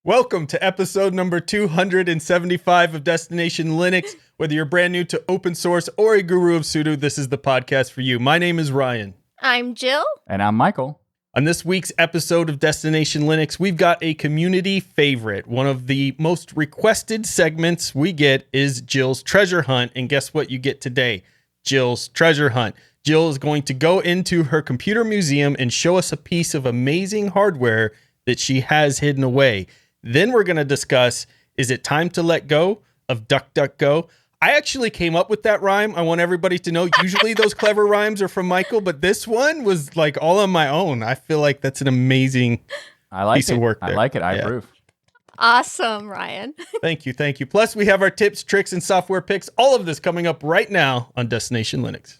Welcome to episode number 275 of Destination Linux. Whether you're brand new to open source or a guru of sudo, this is the podcast for you. My name is Ryan. I'm Jill. And I'm Michael. On this week's episode of Destination Linux, we've got a community favorite. One of the most requested segments we get is Jill's treasure hunt. And guess what you get today? Jill's treasure hunt. Jill is going to go into her computer museum and show us a piece of amazing hardware that she has hidden away. Then we're going to discuss, is it time to let go of DuckDuckGo? I actually came up with that rhyme. I want everybody to know, usually those clever rhymes are from Michael, but this one was like all on my own. I feel like that's an amazing piece of work there. I like it. I approve. Awesome, Ryan. Thank you. Thank you. Plus, we have our tips, tricks, and software picks. All of this coming up right now on Destination Linux.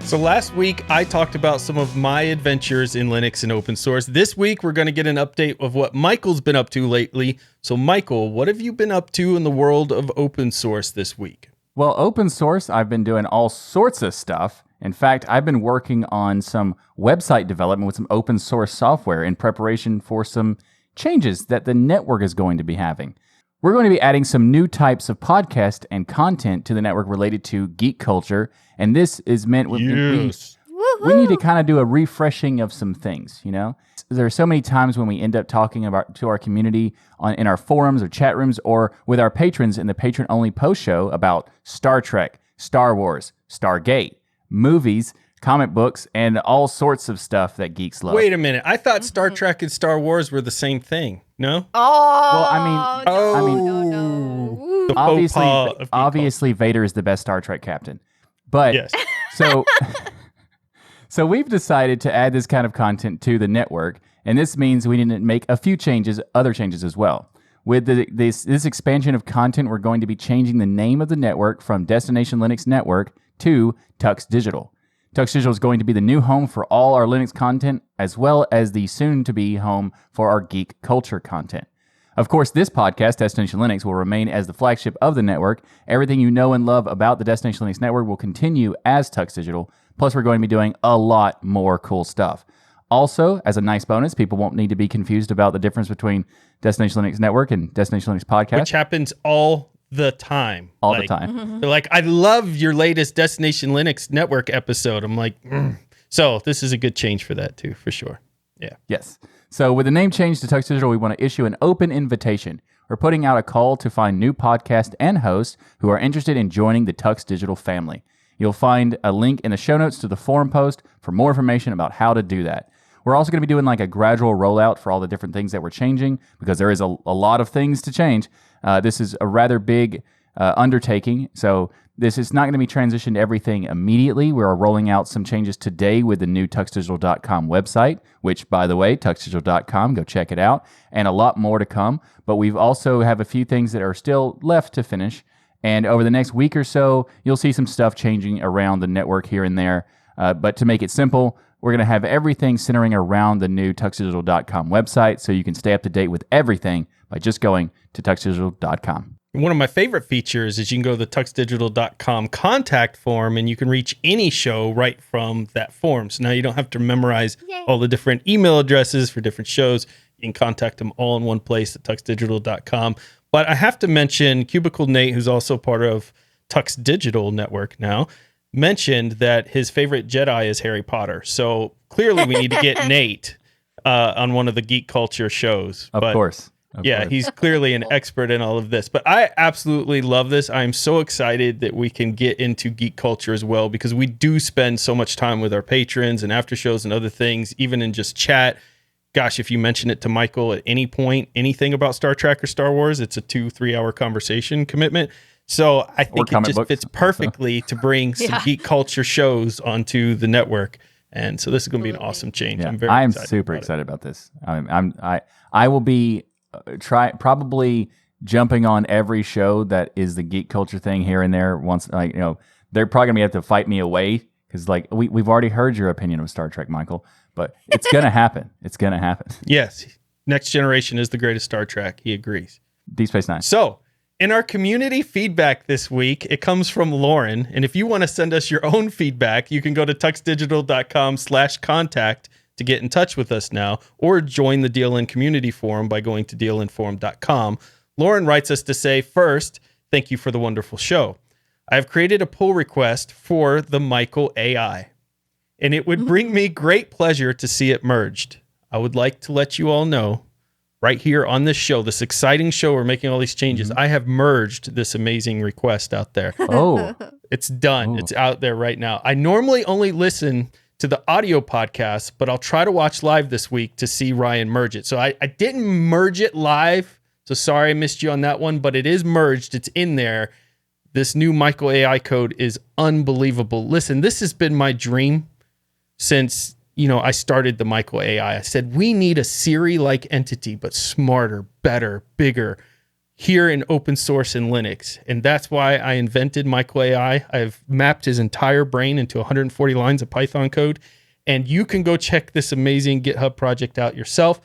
So last week, I talked about some of my adventures in Linux and open source. This week, we're going to get an update of what Michael's been up to lately. So Michael, what have you been up to in the world of open source this week? Well, open source, I've been doing all sorts of stuff. In fact, I've been working on some website development with some open source software in preparation for some changes that the network is going to be having. We're going to be adding some new types of podcast and content to the network related to geek culture, and this is meant with we need to kind of do a refreshing of some things, you know? There are so many times when we end up talking about to our community in our forums or chat rooms or with our patrons in the patron-only post show about Star Trek, Star Wars, Stargate, movies, comic books, and all sorts of stuff that geeks love. Wait a minute. I thought Star Trek and Star Wars were the same thing. No? Oh, well, no. Obviously, Vader is the best Star Trek captain. But yes. So we've decided to add this kind of content to the network, and this means we need to make a few changes, other changes as well. With this expansion of content, we're going to be changing the name of the network from Destination Linux Network to Tux Digital. Tux Digital is going to be the new home for all our Linux content, as well as the soon-to-be home for our geek culture content. Of course, this podcast, Destination Linux, will remain as the flagship of the network. Everything you know and love about the Destination Linux network will continue as Tux Digital. Plus, we're going to be doing a lot more cool stuff. Also, as a nice bonus, people won't need to be confused about the difference between Destination Linux Network and Destination Linux Podcast. Which happens all the time. The time. They're like, I love your latest Destination Linux Network episode. I'm like, So this is a good change for that too, for sure. Yeah. Yes. So with the name change to Tux Digital, we want to issue an open invitation. We're putting out a call to find new podcasts and hosts who are interested in joining the Tux Digital family. You'll find a link in the show notes to the forum post for more information about how to do that. We're also going to be doing like a gradual rollout for all the different things that we're changing because there is a lot of things to change. This is a rather big undertaking, so this is not going to be transitioned to everything immediately. We are rolling out some changes today with the new tuxdigital.com website, which, by the way, tuxdigital.com, go check it out, and a lot more to come. But we've also have a few things that are still left to finish, and over the next week or so, you'll see some stuff changing around the network here and there. But to make it simple, we're going to have everything centering around the new tuxdigital.com website, so you can stay up to date with everything by just going to tuxdigital.com. One of my favorite features is you can go to the tuxdigital.com contact form and you can reach any show right from that form. So now you don't have to memorize all the different email addresses for different shows. You can contact them all in one place at tuxdigital.com. But I have to mention Cubicle Nate, who's also part of Tux Digital Network now, mentioned that his favorite Jedi is Harry Potter. So clearly we need to get Nate on one of the geek culture shows. Of course. He's clearly an expert in all of this. But I absolutely love this. I'm so excited that we can get into geek culture as well, because we do spend so much time with our patrons and after shows and other things, even in just chat. Gosh, if you mention it to Michael at any point, anything about Star Trek or Star Wars, it's a 2-3 hour conversation commitment. So I think it just fits perfectly to bring some geek culture shows onto the network. And so this is going to be an awesome change. Yeah. I'm very I'm excited super excited about this. I will be probably jumping on every show that is the geek culture thing here and there. Once, they're probably gonna have to fight me away because, we've already heard your opinion of Star Trek, Michael. But it's gonna happen. It's gonna happen. Yes, Next Generation is the greatest Star Trek. He agrees. Deep Space Nine. So In our community feedback this week, it comes from Lauren. And if you want to send us your own feedback, you can go to tuxdigital.com/contact to get in touch with us now, or join the DLN community forum by going to dlnforum.com. Lauren writes us to say, first, thank you for the wonderful show. I have created a pull request for the Michael AI, and it would bring me great pleasure to see it merged. I would like to let you all know right here on this show, this exciting show, we're making all these changes. I have merged this amazing request out there. Oh, It's done. It's out there right now. I normally only listen to the audio podcast, but I'll try to watch live this week to see Ryan merge it. So I didn't merge it live. So sorry I missed you on that one, but it is merged. It's in there. This new Michael AI code is unbelievable. Listen, this has been my dream since I started the Michael AI. I said, we need a Siri-like entity, but smarter, better, bigger here in open source in Linux. And that's why I invented Michael AI. I've mapped his entire brain into 140 lines of Python code. And you can go check this amazing GitHub project out yourself.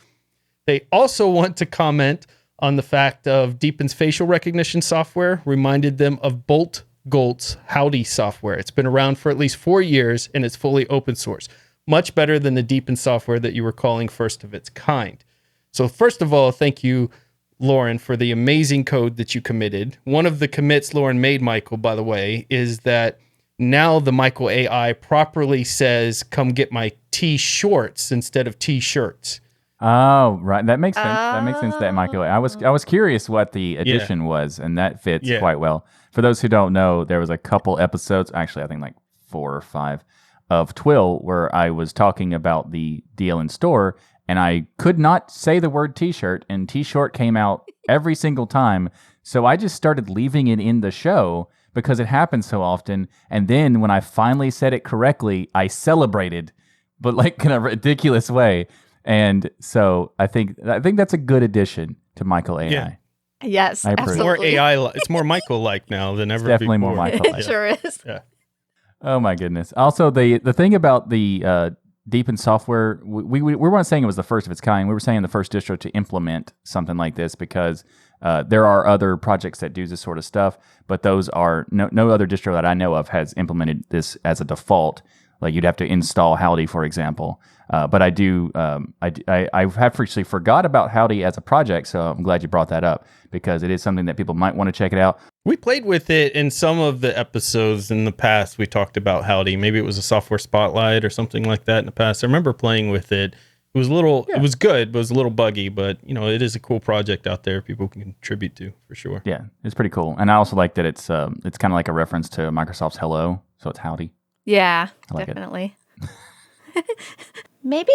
They also want to comment on the fact of Deepin's facial recognition software reminded them of Bolt Golt's Howdy software. It's been around for at least 4 years, and it's fully open source. Much better than the Deepin software that you were calling first of its kind. So first of all, thank you, Lauren, for the amazing code that you committed. One of the commits Lauren made, Michael, by the way, is that now the Michael AI properly says, come get my T-shorts instead of T-shirts. Oh, right. That makes sense. That makes sense. That Michael. I was curious what the addition was, and that fits quite well. For those who don't know, there was a couple episodes, actually, I think like 4 or 5, of Twill where I was talking about the DLN store, and I could not say the word T-shirt, and T-short came out every single time. So I just started leaving it in the show because it happens so often. And then when I finally said it correctly, I celebrated, but like in a ridiculous way. And so I think that's a good addition to Michael AI. Yeah. Yes, It's more AI. It's more Michael-like now than ever. Definitely before. more Michael. It sure is. Yeah. Oh my goodness. Also, the thing about the Deepin software, we weren't saying it was the first of its kind. We were saying the first distro to implement something like this because there are other projects that do this sort of stuff, but those are no other distro that I know of has implemented this as a default. Like you'd have to install Howdy, for example. But I do. I have actually forgot about Howdy as a project, so I'm glad you brought that up because it is something that people might want to check it out. We played with it in some of the episodes in the past. We talked about Howdy. Maybe it was a software spotlight or something like that in the past. I remember playing with it. It was a little. Yeah. It was good, but it was a little buggy. But it is a cool project out there. People can contribute to for sure. Yeah, it's pretty cool, and I also like that it's kind of like a reference to Microsoft's Hello, so it's Howdy. Yeah, like definitely. Maybe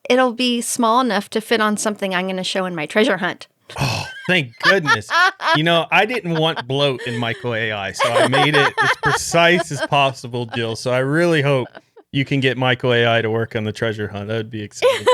it'll be small enough to fit on something I'm going to show in my treasure hunt. Oh, thank goodness. I didn't want bloat in Michael AI, so I made it as precise as possible, Jill. So I really hope you can get Michael AI to work on the treasure hunt. That would be exciting.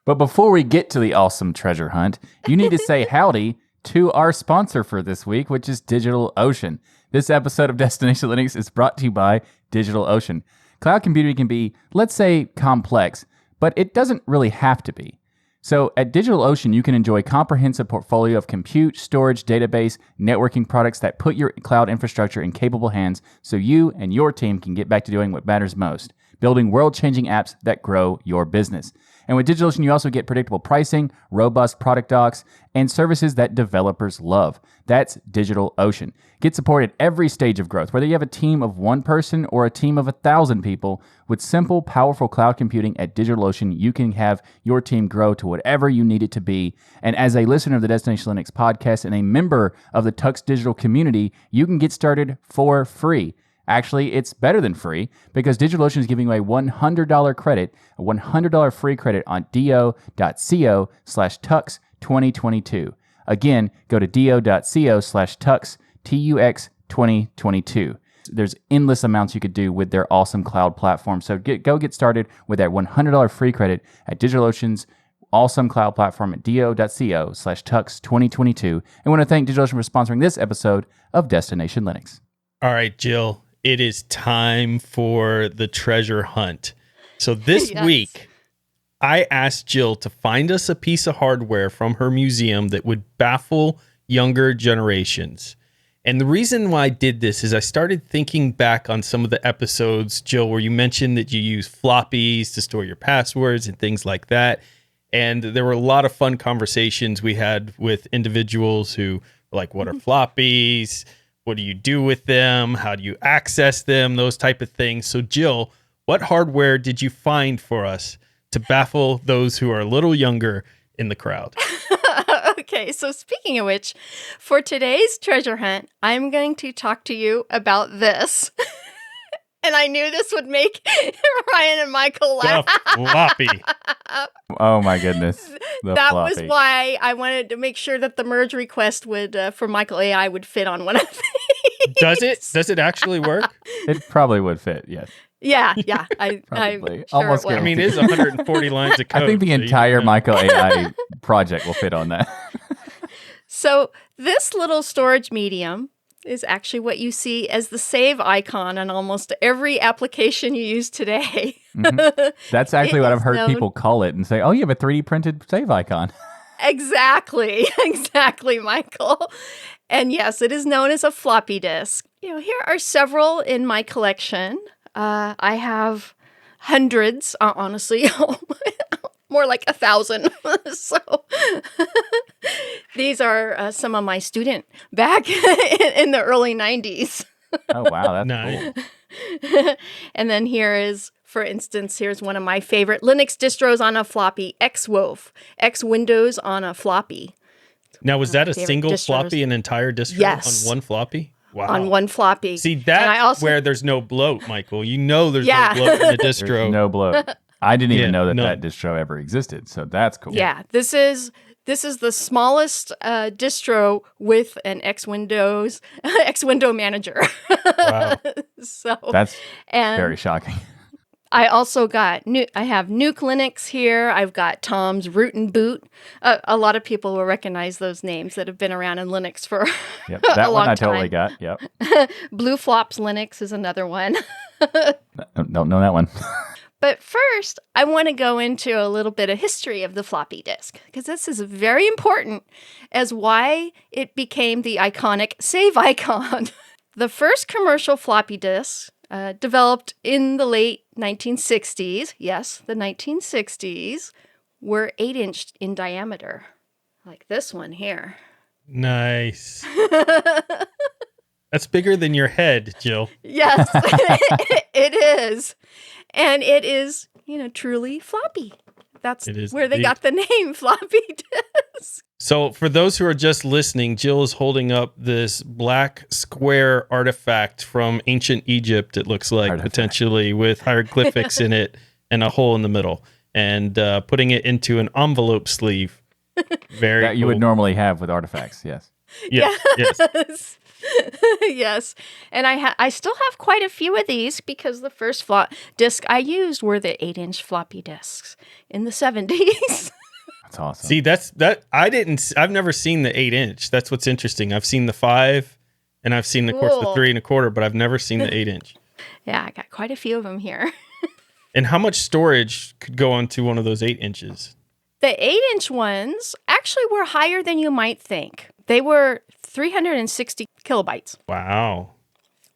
But before we get to the awesome treasure hunt, you need to say howdy to our sponsor for this week, which is DigitalOcean. This episode of Destination Linux is brought to you by DigitalOcean. Cloud computing can be, let's say, complex, but it doesn't really have to be. So at DigitalOcean, you can enjoy a comprehensive portfolio of compute, storage, database, networking products that put your cloud infrastructure in capable hands so you and your team can get back to doing what matters most, building world-changing apps that grow your business. And with DigitalOcean, you also get predictable pricing, robust product docs, and services that developers love. That's DigitalOcean. Get support at every stage of growth, whether you have a team of one person or a team of 1,000 people. With simple, powerful cloud computing at DigitalOcean, you can have your team grow to whatever you need it to be. And as a listener of the Destination Linux podcast and a member of the Tux Digital community, you can get started for free. Actually, it's better than free because DigitalOcean is giving away $100 credit, a $100 free credit on do.co/tux2022. Again, go to do.co/tux, TUX 2022. There's endless amounts you could do with their awesome cloud platform. So go get started with that $100 free credit at DigitalOcean's awesome cloud platform at do.co/tux 2022. And I want to thank DigitalOcean for sponsoring this episode of Destination Linux. All right, Jill, it is time for the treasure hunt. So this week, I asked Jill to find us a piece of hardware from her museum that would baffle younger generations. And the reason why I did this is I started thinking back on some of the episodes, Jill, where you mentioned that you use floppies to store your passwords and things like that. And there were a lot of fun conversations we had with individuals who were like, what are floppies? What do you do with them? How do you access them? Those type of things. So Jill, what hardware did you find for us to baffle those who are a little younger in the crowd? Okay, so speaking of which, for today's treasure hunt, I'm going to talk to you about this. And I knew this would make Ryan and Michael laugh. The floppy. Oh my goodness. That floppy. was why I wanted to make sure that the merge request would for Michael AI would fit on one of these. Does it? Does it actually work? It probably would fit, yes. Yeah. I'm Probably. sure Almost it will. I mean, it is 140 lines of code. I think the so you entire know. Michael AI project will fit on that. So this little storage medium is actually what you see as the save icon on almost every application you use today. Mhm. That's actually It what I've is heard known- people call it and say, oh, you have a 3D printed save icon. Exactly, Michael. And yes, it is known as a floppy disk. Here are several in my collection. I have hundreds, honestly, more like 1,000. So these are some of my student back in the early 90s. Oh, wow. That's Nice. cool. And then here's one of my favorite Linux distros on a floppy, Xwolf, X Windows on a floppy. Now, was that a favorite single distros. floppy, an entire distro Yes. on one floppy? Wow. On one floppy. See, And that's I also- where there's no bloat, Michael. You know there's Yeah. no bloat in a There's distro. no bloat. I didn't Yeah, even know that none. that distro ever existed. So that's cool. Yeah, this is the smallest distro with an X window manager. Wow. So That's and very shocking. I also got I have Nuke Linux here. I've got Tom's Root and Boot. A lot of people will recognize those names that have been around in Linux for Yep. a That one long I totally time. got. Yep. Blue Flops Linux is another one. Don't know that one. But first, I want to go into a little bit of history of the floppy disk, because this is very important as why it became the iconic save icon. The first commercial floppy disk developed in the late 1960s, yes, the 1960s, were 8-inch in diameter, like this one here. Nice. That's bigger than your head, Jill. Yes, it is. And it is, truly floppy. That's It is where they indeed. got the name floppy disk. So for those who are just listening, Jill is holding up this black square artifact from ancient Egypt, it looks like, Artifact. potentially, with hieroglyphics in it and a hole in the middle, and putting it into an envelope sleeve. Very That you cool. would normally have with artifacts. Yes. Yes, yes. Yes. Yes. And I still have quite a few of these because the first disk I used were the 8-inch floppy disks in the 70s. That's awesome. See, I've never seen the 8-inch. That's what's interesting. I've seen the 5, and I've seen, of course, the Cool. 3 1/4, but I've never seen the 8-inch. Yeah, I got quite a few of them here. And how much storage could go onto one of those 8 inches? The 8-inch ones actually were higher than you might think. They were 360 kilobytes, Wow.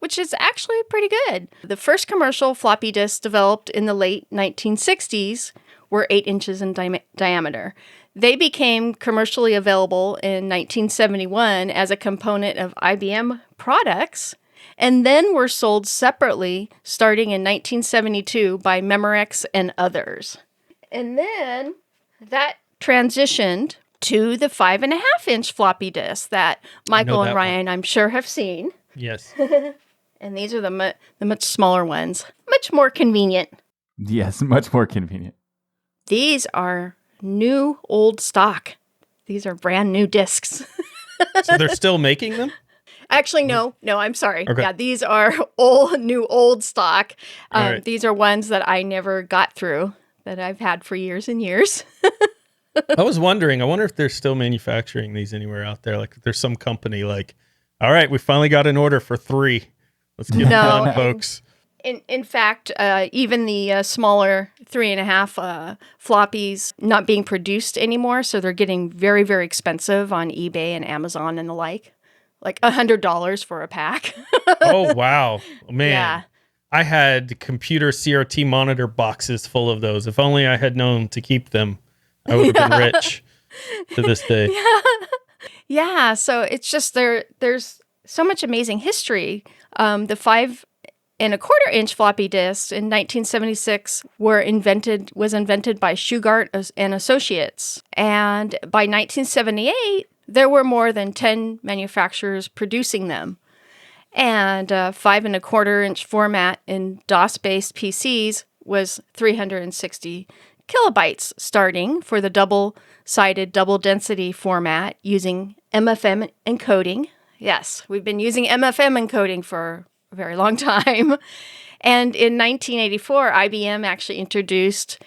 which is actually pretty good. The first commercial floppy disks developed in the late 1960s were 8 inches in diameter. They became commercially available in 1971 as a component of IBM products, and then were sold separately starting in 1972 by Memorex and others. And then that transitioned to the 5.5-inch floppy disk that Michael that and Ryan, I'm sure, have seen. Yes. And these are the much smaller ones, much more convenient. Yes, much more convenient. These are new old stock. These are brand new discs. So they're still making them? Actually, no, I'm sorry. Okay. Yeah, these are new old stock. All right. These are ones that I never got through, that I've had for years and years. I was wondering, I wonder if they're still manufacturing these anywhere out there. Like, if there's some company like, all right, we finally got an order for 3. Let's get No. them done, folks. In fact, even the smaller 3.5 floppies not being produced anymore, so they're getting very, very expensive on eBay and Amazon and the like $100 for a pack. Oh, wow. Man. Yeah. I had computer CRT monitor boxes full of those. If only I had known to keep them, I would have been rich to this day. Yeah, so it's just there's so much amazing history. The 5.25-inch floppy disk in 1976 was invented by Shugart and Associates, and by 1978 there were more than 10 manufacturers producing them. And 5.25-inch format in DOS-based PCs was 360 kilobytes starting for the double-sided, double-density format using MFM encoding. Yes, we've been using MFM encoding for a very long time. And in 1984, IBM actually introduced,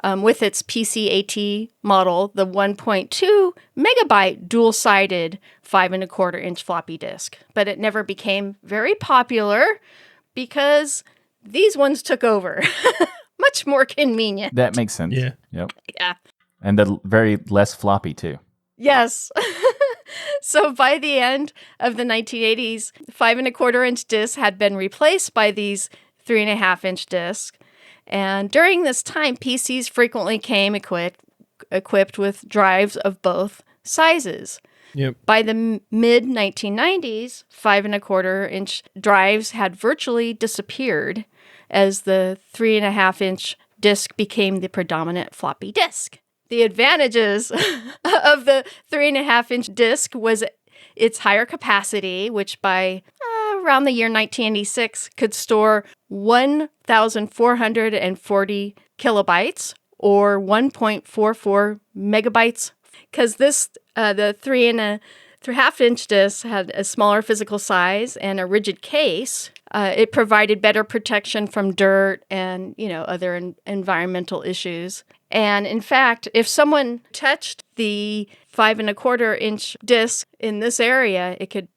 with its PC-AT model, the 1.2 megabyte dual-sided 5.25-inch floppy disk. But it never became very popular because these ones took over. Much more convenient. That makes sense. Yeah. Yep. Yeah. And the very less floppy too. Yes. So by the end of the 1980s, 5.25-inch discs had been replaced by these 3.5-inch discs. And during this time, PCs frequently came equipped with drives of both sizes. Yep. By the mid-1990s, 5.25-inch drives had virtually disappeared as the 3.5-inch disk became the predominant floppy disk. The advantages of the 3.5-inch disk was its higher capacity, which by around the year 1986 could store 1,440 kilobytes or 1.44 megabytes. Because the 3.5-inch disc had a smaller physical size and a rigid case. It provided better protection from dirt and other environmental issues. And in fact, if someone touched the 5.25-inch disc in this area, it could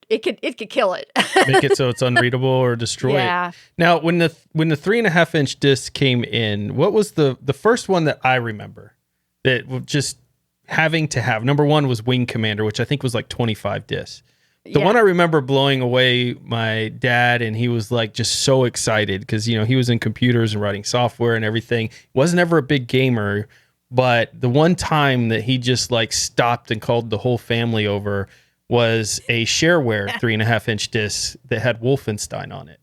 kill it. Make it so it's unreadable or destroy Yeah. it. Now, when the 3.5-inch disc came in, what was the first one that I remember that just having to have? Number one was Wing Commander, which I think was like 25 discs. The one I remember blowing away my dad, and he was like just so excited because, he was in computers and writing software and everything. Wasn't ever a big gamer, but the one time that he just like stopped and called the whole family over was a shareware 3.5-inch disc that had Wolfenstein on it.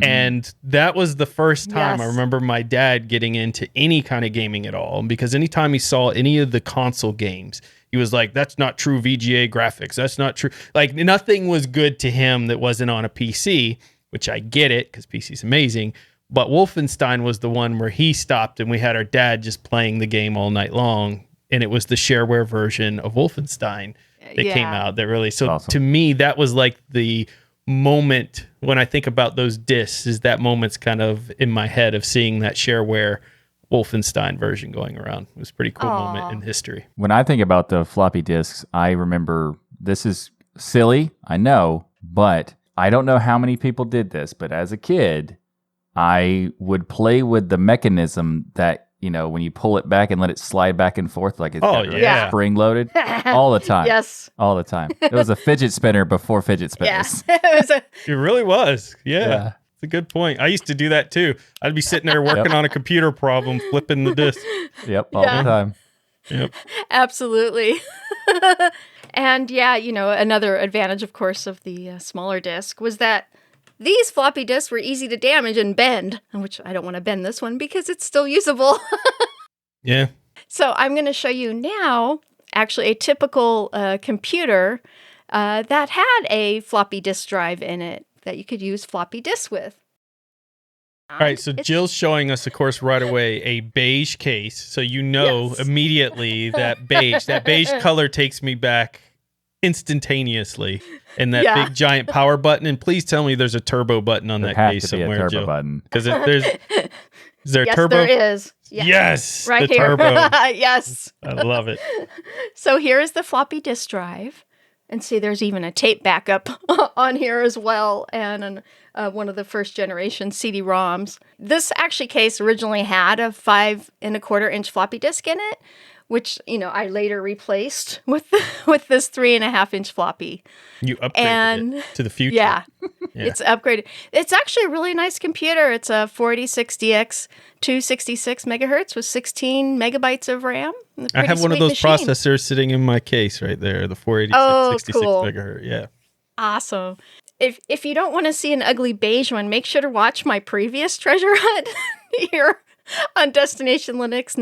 And that was the first time I remember my dad getting into any kind of gaming at all, because anytime he saw any of the console games, he was like, that's not true VGA graphics. That's not true. Like, nothing was good to him that wasn't on a PC, which I get it because PC's amazing. But Wolfenstein was the one where he stopped and we had our dad just playing the game all night long. And it was the shareware version of Wolfenstein that came out that really, so awesome. To me, that was like the moment when I think about those discs, is that moment's kind of in my head of seeing that shareware Wolfenstein version going around. It was a pretty cool moment in history. When I think about the floppy disks, I remember, this is silly, I know, but I don't know how many people did this, but as a kid, I would play with the mechanism that, when you pull it back and let it slide back and forth like it's spring loaded all the time. Yes. All the time. It was a fidget spinner before fidget spinners. Yeah. It really was. Yeah. It's a good point. I used to do that too. I'd be sitting there working on a computer problem, flipping the disc. Yep, all the time. Yep. Absolutely. And another advantage, of course, of the smaller disc was that these floppy disks were easy to damage and bend, which I don't want to bend this one because it's still usable. Yeah. So I'm going to show you now actually a typical computer that had a floppy disk drive in it that you could use floppy disks with. All right, so Jill's showing us, of course, right away a beige case. So immediately that beige color takes me back instantaneously. And that big giant power button. And please tell me there's a turbo button on that case somewhere, Jill. Because is there a turbo? Yes, there is. Yes, right the here. turbo. Yes. I love it. So here is the floppy disk drive. And see, there's even a tape backup on here as well, and one of the first generation CD-ROMs. This actually case originally had a 5 1/4-inch floppy disk in it, which, I later replaced with this 3.5-inch floppy. You upgraded And it to the future. Yeah, it's upgraded. It's actually a really nice computer. It's a 486DX 266 megahertz with 16 megabytes of RAM. I have one of those processors sitting in my case right there, the 486 66 cool. megahertz. Yeah. Awesome. If you don't want to see an ugly beige one, make sure to watch my previous treasure hunt here on Destination Linux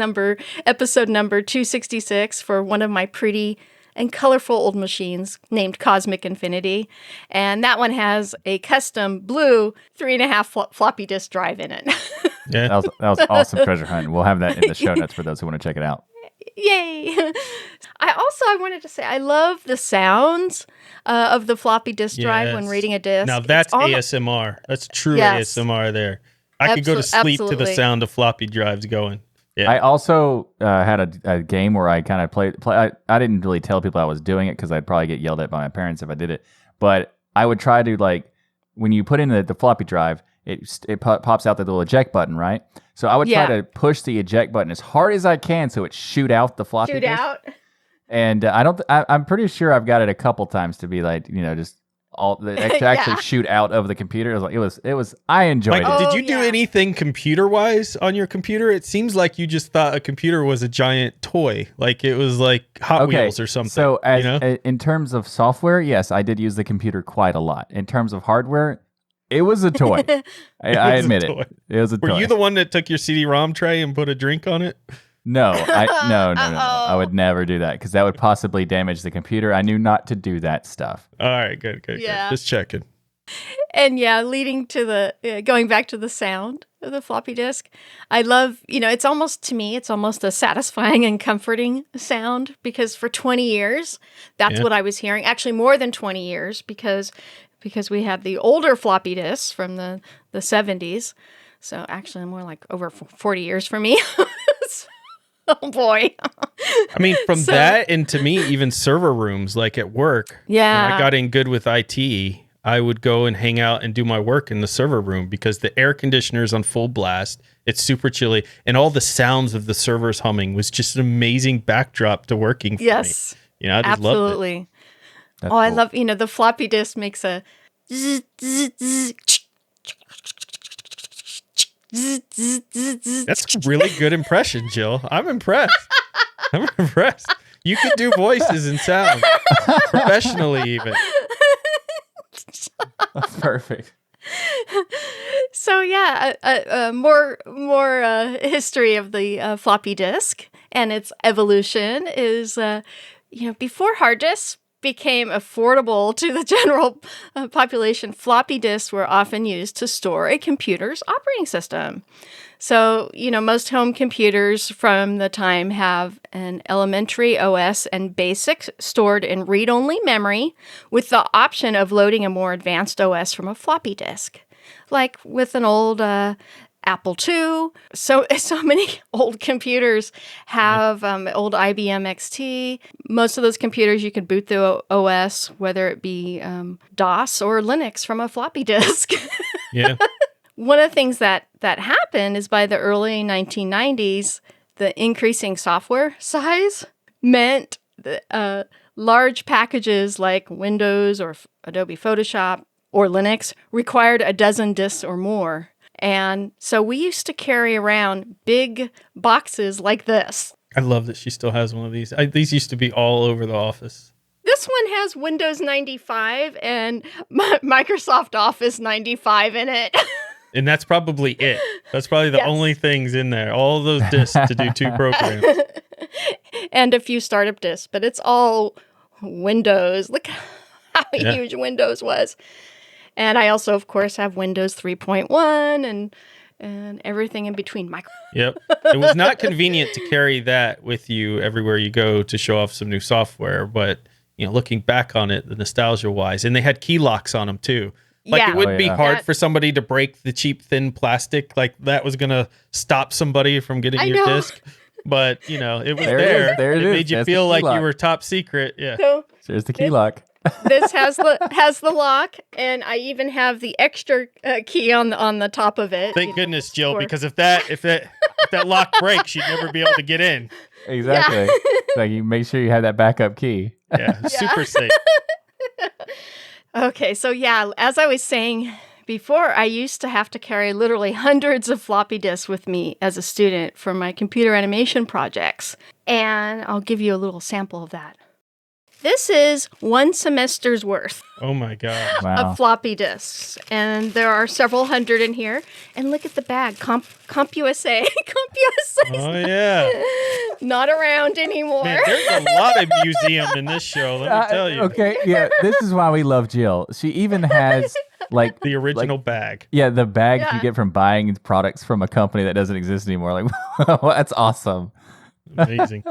episode number 266 for one of my pretty and colorful old machines named Cosmic Infinity. And that one has a custom blue 3.5 floppy disk drive in it. Yeah. That was awesome treasure hunt. We'll have that in the show notes for those who want to check it out. Yay! I wanted to say I love the sounds of the floppy disk drive when reading a disk. Now that's ASMR. That's true ASMR there. I could go to sleep to the sound of floppy drives going. Yeah. I also had a game where I kind of played. I didn't really tell people I was doing it because I'd probably get yelled at by my parents if I did it. But I would try to, when you put in the floppy drive, it pops out the little eject button, right? So I would try to push the eject button as hard as I can so it shoot out the floppy disk. And I'm pretty sure I've got it a couple times to be just to actually shoot out of the computer. I enjoyed it. Did you do anything computer-wise on your computer? It seems like you just thought a computer was a giant toy, like it was like Hot Wheels or something. So in terms of software, yes, I did use the computer quite a lot. In terms of hardware, it was a toy. I admit it. It was a toy. Were you the one that took your CD-ROM tray and put a drink on it? No, no. I would never do that because that would possibly damage the computer. I knew not to do that stuff. All right, good. Just checking. And leading to going back to the sound of the floppy disk, I love, it's almost a satisfying and comforting sound because for 20 years, that's what I was hearing. Actually, more than 20 years because we had the older floppy disks from the 70s. So actually, more like over 40 years for me. Oh boy. I mean, from that and to me, even server rooms like at work. Yeah. When I got in good with IT, I would go and hang out and do my work in the server room because the air conditioner's on full blast. It's super chilly. And all the sounds of the servers humming was just an amazing backdrop to working for me. I just absolutely. loved it. That's cool. I love, the floppy disk makes a zzz, zzz, zzz, That's a really good impression, Jill. I'm impressed. You could do voices and sound professionally, even. Perfect. So more history of the floppy disk and its evolution is, before hard disks became affordable to the general population, floppy disks were often used to store a computer's operating system. So, most home computers from the time have an elementary OS and BASIC stored in read-only memory with the option of loading a more advanced OS from a floppy disk. Like with an old Apple II. So many old computers have old IBM XT. Most of those computers you could boot the OS, whether it be DOS or Linux from a floppy disk. Yeah. One of the things that happened is by the early 1990s, the increasing software size meant that large packages like Windows or Adobe Photoshop or Linux required a dozen disks or more. And so we used to carry around big boxes like this. I love that she still has one of these. These used to be all over the office. This one has Windows 95 and Microsoft Office 95 in it. And that's probably it. That's probably the only things in there. All of those disks to do 2 programs. And a few startup disks, but it's all Windows. Look how huge Windows was. And I also, of course, have Windows 3.1 and everything in between. Yep. It was not convenient to carry that with you everywhere you go to show off some new software. But, looking back on it, the nostalgia-wise, and they had key locks on them, too. Like, it would be hard for somebody to break the cheap, thin plastic. Like, that was going to stop somebody from getting your disc. But, it was there. There it is. Made you feel like you were top secret. Yeah. There's the key lock. This has the lock, and I even have the extra key on the top of it. Thank goodness, Jill, because if that lock breaks, you'd never be able to get in. Exactly. So you make sure you have that backup key. Yeah, super safe. Okay, so yeah, as I was saying before, I used to have to carry literally hundreds of floppy disks with me as a student for my computer animation projects. And I'll give you a little sample of that. This is one semester's worth Oh my God. Wow. of floppy disks. And there are several hundred in here. And look at the bag, CompUSA. CompUSA. Oh yeah. Not around anymore. Man, there's a lot of museum in this show, let me tell you. Okay, yeah, this is why we love Jill. She even has like The original bag. yeah, the bags Yeah. you get from buying products from a company that doesn't exist anymore. Like, that's awesome. Amazing.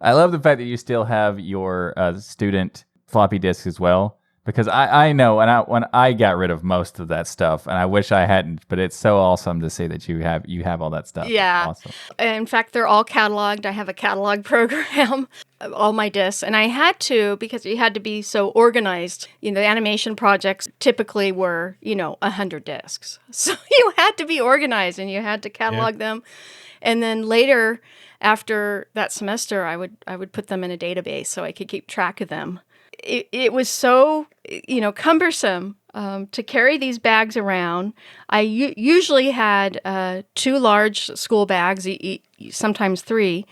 I love the fact that you still have your student floppy disks as well, because I know when I got rid of most of that stuff, and I wish I hadn't, but it's so awesome to see that you have all that stuff. Yeah. It's awesome. In fact, they're all cataloged. I have a catalog program of all my discs. And I had to, because you had to be so organized. You know, the animation projects typically were, 100 discs. So you had to be organized and you had to catalog them. And then later, after that semester, I would put them in a database so I could keep track of them. It was so, cumbersome to carry these bags around. I usually had 2 large school bags, sometimes 3.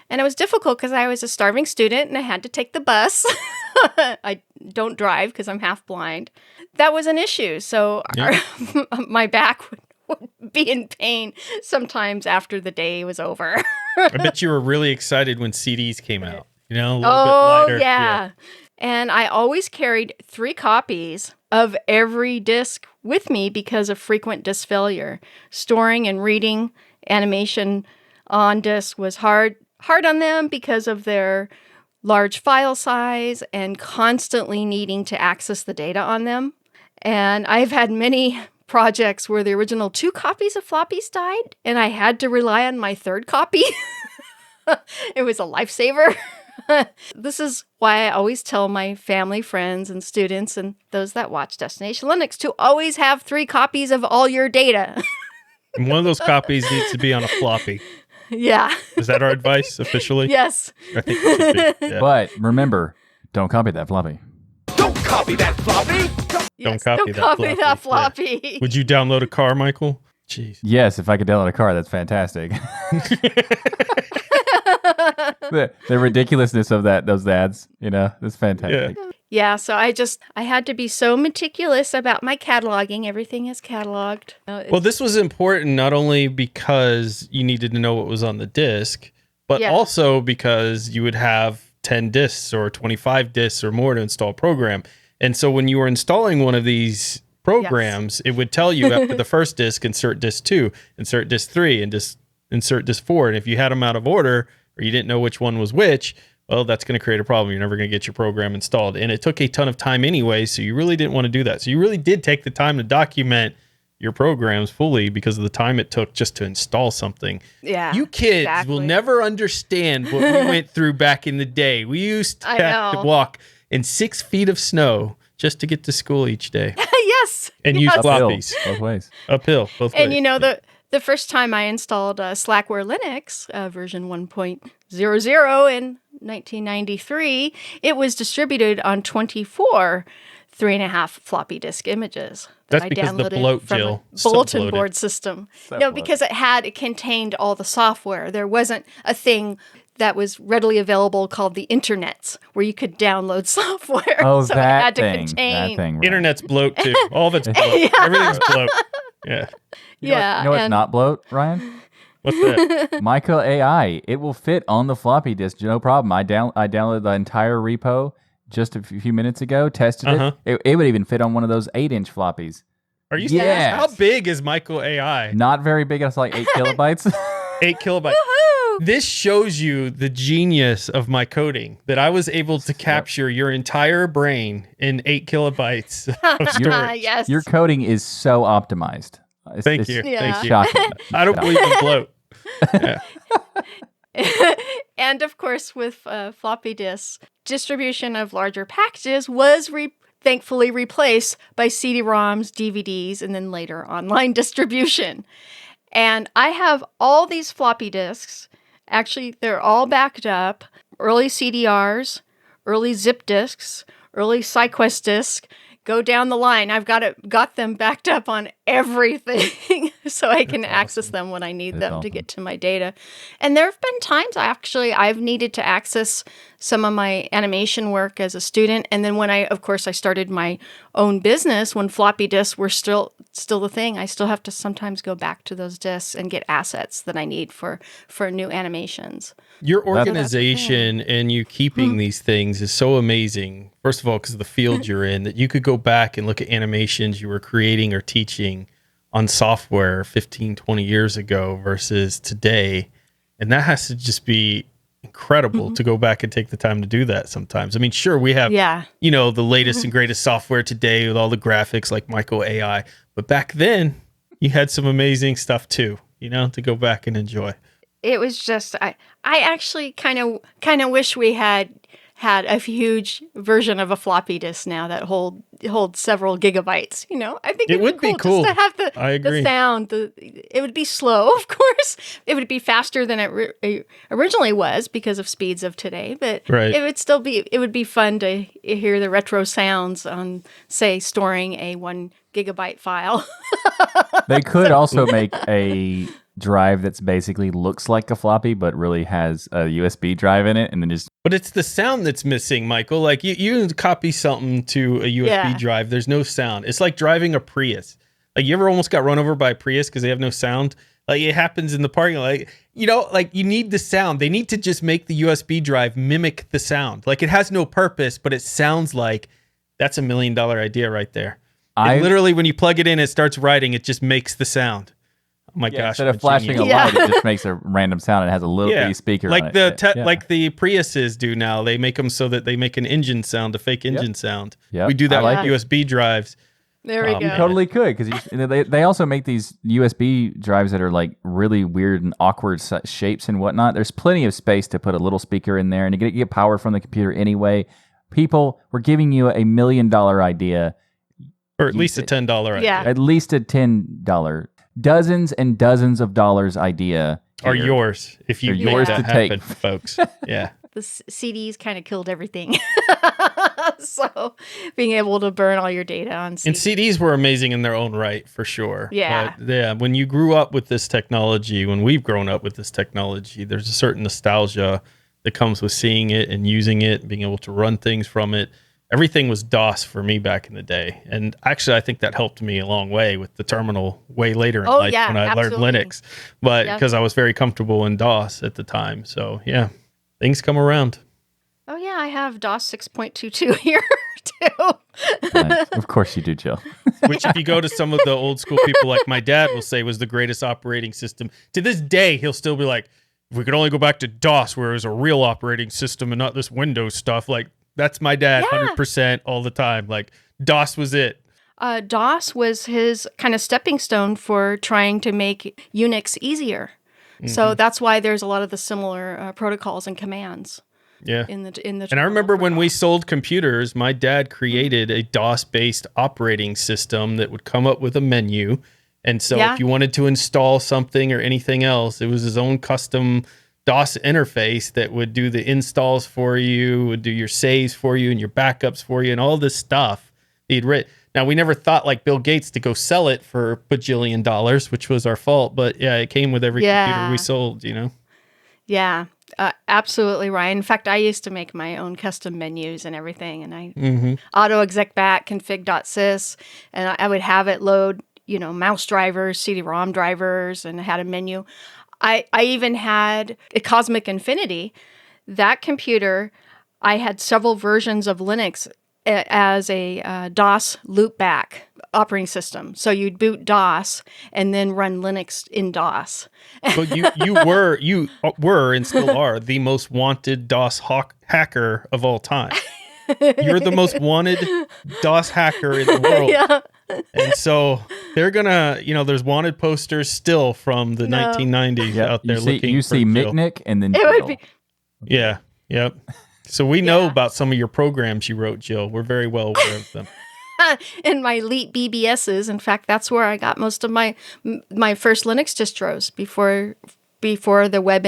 And it was difficult because I was a starving student and I had to take the bus. I don't drive because I'm half blind. That was an issue. So my back would be in pain sometimes after the day was over. I bet you were really excited when CDs came out. A little bit Oh, lighter. yeah. And I always carried 3 copies of every disc with me because of frequent disc failure. Storing and reading animation on disc was hard on them because of their large file size and constantly needing to access the data on them. And I've had many projects where the original 2 copies of floppies died and I had to rely on my 3rd copy. It was a lifesaver. This is why I always tell my family, friends, and students, and those that watch Destination Linux to always have 3 copies of all your data. And one of those copies needs to be on a floppy. Yeah. Is that our advice officially? Yes. I think it should be. Yeah. But remember, don't copy that floppy. Don't copy that floppy! Yes, copy don't that copy floppy. that floppy. Would you download a car, Michael? Jeez. Yes, if I could download a car, that's fantastic. the ridiculousness of those ads, it's fantastic. Yeah, so I had to be so meticulous about my cataloging. Everything is cataloged. Well, this was important not only because you needed to know what was on the disc, but also because you would have 10 discs or 25 discs or more to install a program. And so when you were installing one of these programs, it would tell you after the first disc, insert disc 2, insert disc 3, and insert disc 4. And if you had them out of order or you didn't know which one was which, well, that's going to create a problem. You're never going to get your program installed. And it took a ton of time anyway, so you really didn't want to do that. So you really did take the time to document your programs fully because of the time it took just to install something. Yeah. You kids will never understand what we went through back in the day. We used to have to walk in 6 feet of snow just to get to school each day. Yes. And use floppies. Both ways. Uphill, both ways. And the first time I installed Slackware Linux version 1.00 in 1993, it was distributed on 24 3.5 floppy disk images. That's I because the downloaded bloat, from Jill. a So bulletin bloated. board system. So No, bloated. because it contained all the software. There wasn't a thing that was readily available called the internets where you could download software. Oh, so that it had to thing. contain. That thing. Right. Internet's bloat too. All of it's bloat. Everything's bloat. Yeah. You know what's not bloat, Ryan? What's that? Micro AI. It will fit on the floppy disk, no problem. I downloaded the entire repo just a few minutes ago, tested it. It would even fit on one of those 8-inch floppies. Are you Yes. serious? How big is Michael AI? Not very big. It's like 8 kilobytes. 8 kilobytes. This shows you the genius of my coding, that I was able to capture your entire brain in 8 kilobytes of storage. Yes. Your coding is so optimized. Thank you. Yeah. Thank you. Shocking. I don't believe in bloat. Yeah. And of course, with floppy disks, distribution of larger packages was thankfully replaced by CD-ROMs, DVDs, and then later online distribution. And I have all these floppy disks. Actually, they're all backed up. Early CDRs, early zip disks, early SyQuest disks. Go down the line. I've got them backed up on everything so I can access them when I need them to get to my data. And there have been times I've needed to access some of my animation work as a student. And then when I started my own business, when floppy disks were still the thing, I still have to sometimes go back to those disks and get assets that I need for new animations. Your organization and you keeping these things is so amazing. First of all, because of the field you're in, that you could go back and look at animations you were creating or teaching on software 15, 20 years ago versus today. And that has to just be incredible to go back and take the time to do that sometimes. I mean, sure, we have, the latest and greatest software today with all the graphics like Micro AI. But back then, you had some amazing stuff too, to go back and enjoy. It was just, I actually kind of wish we had a huge version of a floppy disk now that holds several gigabytes. I think it would be cool just to have the sound. It would be slow, of course. It would be faster than it originally was because of speeds of today. But it would be fun to hear the retro sounds on, say, storing a 1 gigabyte file. They could also make a drive that's basically looks like a floppy but really has a USB drive in it, and then but it's the sound that's missing, Michael. Like you copy something to a USB drive, there's no sound. It's like driving a Prius. Like, you ever almost got run over by a Prius because they have no sound? Like, it happens in the parking lot. Like, you need the sound. They need to just make the USB drive mimic the sound. Like, it has no purpose, but it sounds like that's $1 million idea right there. Literally, when you plug it in, it starts writing. It just makes the sound. Oh my gosh! Instead of flashing a light, it just makes a random sound. It has a little bitty speaker like on it. Like the Priuses do now. They make them so that they make an engine sound, a fake engine sound. Yep. We do that with USB drives. There we go. You totally could, because they also make these USB drives that are like really weird and awkward shapes and whatnot. There's plenty of space to put a little speaker in there, and you get power from the computer anyway. People, we're giving you $1 million idea. Or at least a $10 idea. Yeah. At least a $10. Dozens and dozens of dollars idea are yours if you yours make to that take, happen, folks. Yeah. The CDs kind of killed everything. So being able to burn all your data on CDs. And CDs were amazing in their own right, for sure. Yeah. But when you grew up with this technology, when we've grown up with this technology, there's a certain nostalgia that comes with seeing it and using it, and being able to run things from it. Everything was DOS for me back in the day. And actually, I think that helped me a long way with the terminal way later in life when I learned Linux. But because I was very comfortable in DOS at the time. So, yeah, things come around. Oh, yeah, I have DOS 6.22 here, too. Nice. Of course you do, Jill. Which, if you go to some of the old school people like my dad will say was the greatest operating system. To this day, he'll still be like, if we could only go back to DOS where it was a real operating system and not this Windows stuff, like, that's my dad, 100% all the time. Like, DOS was it. DOS was his kind of stepping stone for trying to make Unix easier. Mm-hmm. So that's why there's a lot of the similar protocols and commands. Yeah. In the and I remember when we sold computers, my dad created a DOS-based operating system that would come up with a menu. And so if you wanted to install something or anything else, it was his own custom DOS interface that would do the installs for you, would do your saves for you and your backups for you and all this stuff he'd written. Now, we never thought like Bill Gates to go sell it for $1 bajillion, which was our fault. But yeah, it came with every computer we sold, Yeah, absolutely right. In fact, I used to make my own custom menus and everything. And I auto exec back config.sys, and I would have it load, mouse drivers, CD-ROM drivers, and I had a menu. I even had a Cosmic Infinity. That computer, I had several versions of Linux as a DOS loopback operating system. So you'd boot DOS and then run Linux in DOS. But you were and still are the most wanted DOS hacker of all time. You're the most wanted DOS hacker in the world. Yeah. And so they're gonna, there's wanted posters still from the 1990s out there looking. You see Jill. Mitnick and then it Jill. would be. Yeah. Yep. So we know Yeah. about some of your programs you wrote, Jill. We're very well aware of them. And my elite BBSs. In fact, that's where I got most of my first Linux distros before the web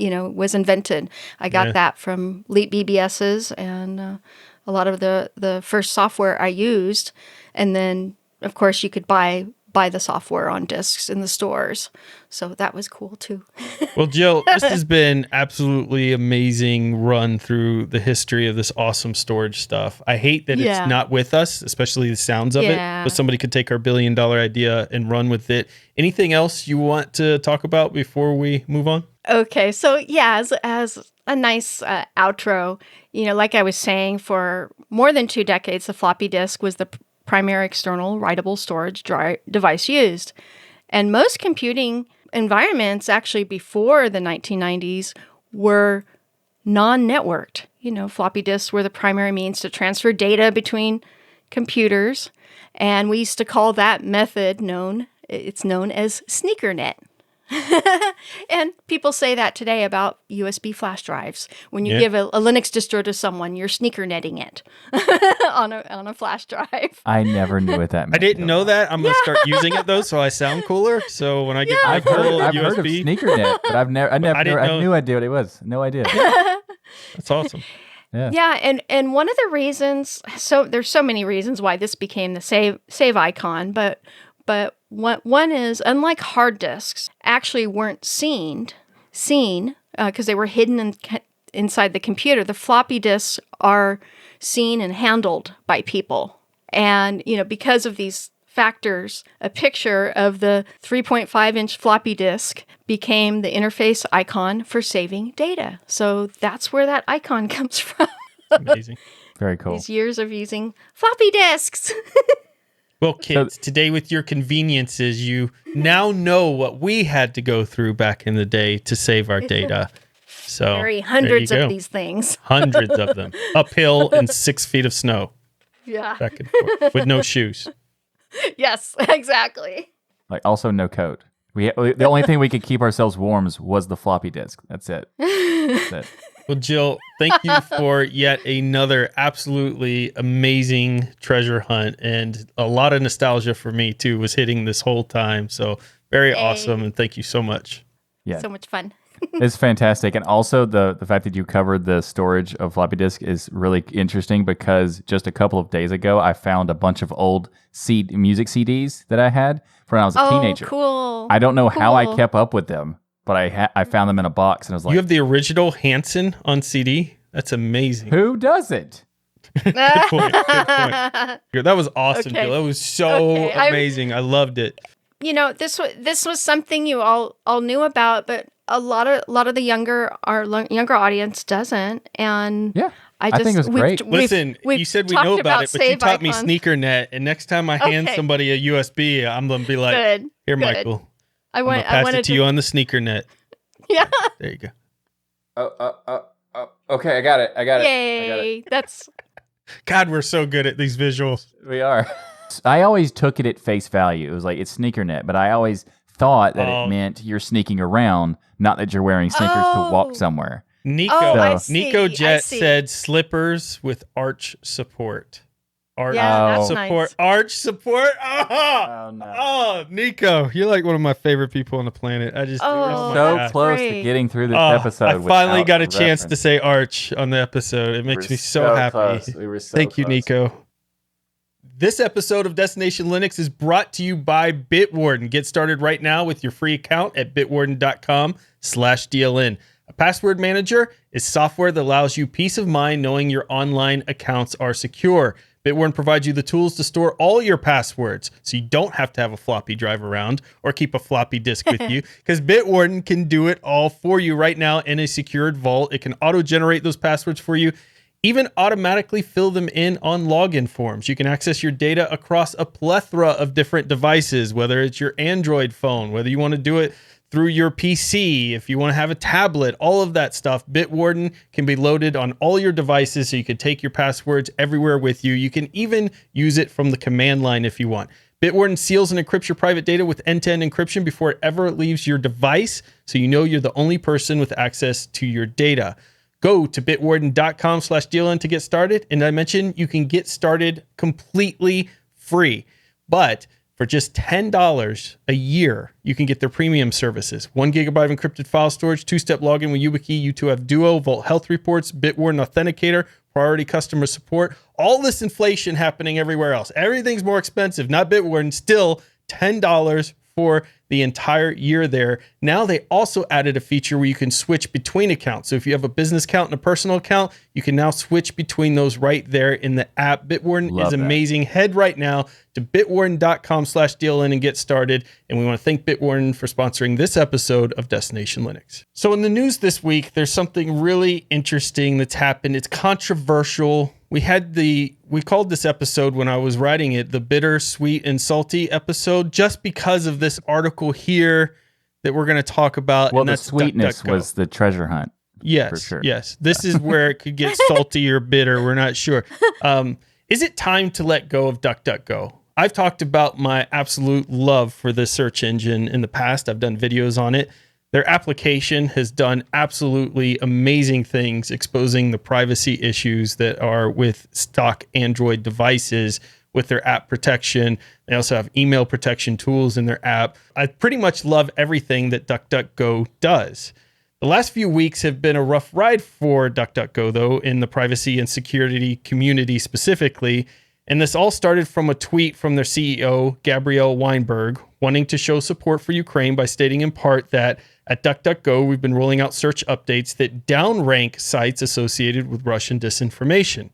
was invented. I got that from elite BBSs and a lot of the first software I used. And then, of course, you could buy the software on discs in the stores. So that was cool too. Well, Jill, this has been absolutely amazing run through the history of this awesome storage stuff. I hate that it's not with us, especially the sounds of it, but somebody could take our $1 billion idea and run with it. Anything else you want to talk about before we move on? Okay. So as a nice outro, like I was saying, for more than 2 decades, the floppy disk was the primary external writable storage device used. And most computing environments actually before the 1990s were non-networked. Floppy disks were the primary means to transfer data between computers. And we used to call that method known as sneakernet. And people say that today about USB flash drives. When you give a Linux distro to someone, you're sneaker netting it on a flash drive. I never knew what that meant. I didn't know that. I'm going to start using it though, so I sound cooler. So when I get my full I've USB, heard of sneakernet, but I had no idea what it was. No idea. That's awesome. Yeah, and one of the reasons, so there's so many reasons why this became the save icon, but one is, unlike hard disks, actually weren't seen because they were hidden inside the computer. The floppy disks are seen and handled by people, and because of these factors, a picture of the 3.5-inch floppy disk became the interface icon for saving data. So that's where that icon comes from. Amazing. Very cool. These years of using floppy disks. Well, kids, today with your conveniences, you now know what we had to go through back in the day to save our data. So Carry hundreds of these things. Hundreds of them. Uphill in 6 feet of snow. Yeah. Back and forth with no shoes. Yes, exactly. Like also no coat. The only thing we could keep ourselves warm was the floppy disk. That's it. Well, Jill, thank you for yet another absolutely amazing treasure hunt, and a lot of nostalgia for me too was hitting this whole time. So very awesome, and thank you so much. Yeah, so much fun. It's fantastic, and also the fact that you covered the storage of floppy disk is really interesting because just a couple of days ago I found a bunch of old music CDs that I had from when I was a teenager. Cool. I don't know how I kept up with them, but I found them in a box, and I was like, "You have the original Hanson on CD? That's amazing." Who doesn't? Good point. That was awesome, Okay. Jill. That was so amazing. I loved it. This was something you all knew about, but a lot of the younger audience doesn't. And yeah, I think it was great. Listen, you said we know about it, but you taught me SneakerNet, and next time I hand somebody a USB, I'm gonna be like, "Here, Michael, I'm gonna pass it to you on the SneakerNet." Yeah. There you go. Okay, I got it. Yay! That's. God, we're so good at these visuals. We are. I always took it at face value. It was like, it's SneakerNet, but I always thought that it meant you're sneaking around, not that you're wearing sneakers to walk somewhere. Nico Jet said slippers with arch support. That's support. Nice. Arch support. Oh, no. Oh, Nico, you're like one of my favorite people on the planet. I just so close to getting through this episode. I finally got a chance to say arch on the episode. It makes me so happy. Close. We were so Thank you, close. Nico. This episode of Destination Linux is brought to you by Bitwarden. Get started right now with your free account at bitwarden.com/DLN. A password manager is software that allows you peace of mind knowing your online accounts are secure. Bitwarden provides you the tools to store all your passwords, so you don't have to have a floppy drive around or keep a floppy disk with you, because Bitwarden can do it all for you right now in a secured vault. It can auto-generate those passwords for you, even automatically fill them in on login forms. You can access your data across a plethora of different devices, whether it's your Android phone, whether you want to do it through your PC, if you want to have a tablet, all of that stuff. Bitwarden can be loaded on all your devices, so you can take your passwords everywhere with you. You can even use it from the command line if you want. Bitwarden seals and encrypts your private data with end-to-end encryption before it ever leaves your device, so you know you're the only person with access to your data. Go to bitwarden.com/DLN to get started. And I mentioned you can get started completely free. But for just $10 a year, you can get their premium services. 1 gigabyte of encrypted file storage, 2-step login with YubiKey, U2F Duo, Vault Health Reports, Bitwarden Authenticator, priority customer support. All this inflation happening everywhere else. Everything's more expensive. Not Bitwarden. Still $10 for the entire year there. Now they also added a feature where you can switch between accounts. So if you have a business account and a personal account, you can now switch between those right there in the app. Bitwarden is amazing. Head right now to bitwarden.com/DLN and get started. And we want to thank Bitwarden for sponsoring this episode of Destination Linux. So in the news this week, there's something really interesting that's happened. It's controversial. We called this episode, when I was writing it, the bitter, sweet, and salty episode, just because of this article here that we're going to talk about. Well, and the that's sweetness DuckDuckGo. was the treasure hunt. Yes, for sure. yes. This is where it could get salty or bitter. We're not sure. Is it time to let go of DuckDuckGo? I've talked about my absolute love for this search engine in the past. I've done videos on it. Their application has done absolutely amazing things, exposing the privacy issues that are with stock Android devices with their app protection. They also have email protection tools in their app. I pretty much love everything that DuckDuckGo does. The last few weeks have been a rough ride for DuckDuckGo, though, in the privacy and security community specifically. And this all started from a tweet from their CEO, Gabrielle Weinberg, wanting to show support for Ukraine by stating in part that at DuckDuckGo, we've been rolling out search updates that downrank sites associated with Russian disinformation.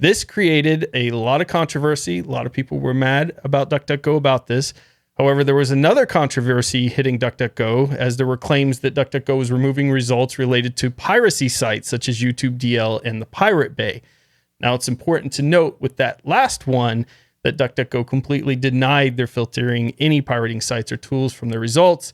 This created a lot of controversy. A lot of people were mad about DuckDuckGo about this. However, there was another controversy hitting DuckDuckGo, as there were claims that DuckDuckGo was removing results related to piracy sites such as YouTube DL and the Pirate Bay. Now, it's important to note with that last one that DuckDuckGo completely denied their filtering any pirating sites or tools from the results.